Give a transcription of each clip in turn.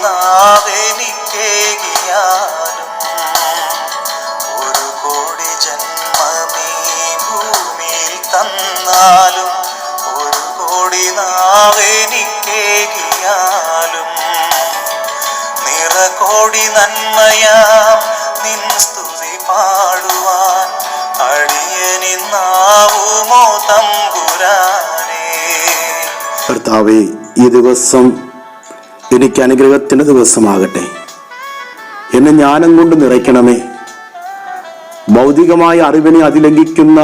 നാവെനിക്കേകിയാലും ഒരു കോടി ജന്മമീ ഭൂമിയിൽ തന്നാലും ഒരു കോടി നാവെനിക്കേകിയാലും നിറകോടി നന്മയാം നിൻ സ്തുതി പാടുവാൻ അടിയനിന്നാവുമോ തമ്പുരാനേ. കർത്താവേ, ഈ ദിവസം എനിക്ക് അനുഗ്രഹത്തിൻ്റെ ദിവസമാകട്ടെ. എന്നെ ജ്ഞാനം കൊണ്ട് നിറയ്ക്കണമേ. ഭൗതികമായ അറിവിനെ അതിലംഘിക്കുന്ന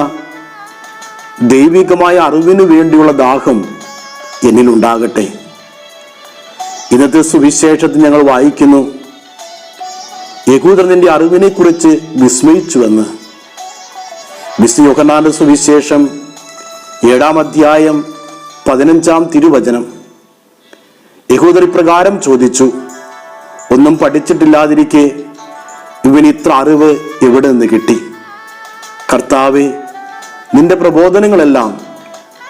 ദൈവികമായ അറിവിനു വേണ്ടിയുള്ള ദാഹം എന്നിലുണ്ടാകട്ടെ. ഇന്നത്തെ സുവിശേഷത്തിൽ ഞങ്ങൾ വായിക്കുന്നു, യഹൂദർ നിന്റെ അറിവിനെ കുറിച്ച് വിസ്മയിച്ചുവെന്ന്. വിശുദ്ധ യോഹന്നാന്റെ സുവിശേഷം 7-ാം അധ്യായം 15-ാം തിരുവചനം. യഹൂദർ ഇപ്രകാരം ചോദിച്ചു, ഒന്നും പഠിച്ചിട്ടില്ലാതിരിക്കെ ഇവന് ഇത്ര അറിവ് എവിടെ നിന്ന് കിട്ടി? കർത്താവേ, നിന്റെ പ്രബോധനങ്ങളെല്ലാം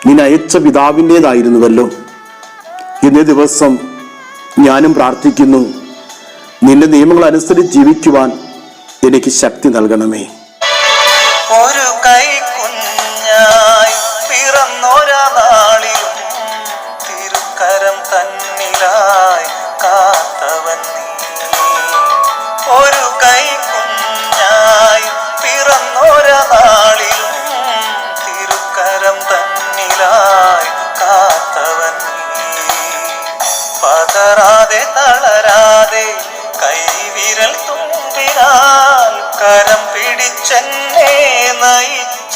നിന്നെ അയച്ച പിതാവിൻ്റെതായിരുന്നുവല്ലോ. ഇന്നേ ദിവസം ഞാനും പ്രാർത്ഥിക്കുന്നു, നിന്റെ നിയമങ്ങൾ അനുസരിച്ച് ജീവിക്കുവാൻ എനിക്ക് ശക്തി നൽകണമേ. ഒരു കൈ കുഞ്ഞായി പിറന്നൊരാ നാളിലും തിരുക്കരം തന്നിലായി കാത്തവൻ നീ. ഒരു കൈ കുഞ്ഞായി പിറന്നൊരാ നാളിലും തിരുക്കരം തന്നിലായി കാത്തവൻ നീ. പതറാതെ തളരാതെ കൈവിരൽ തുമ്പിനാൽ കരം പിടിച്ചെന്നെ നയിച്ച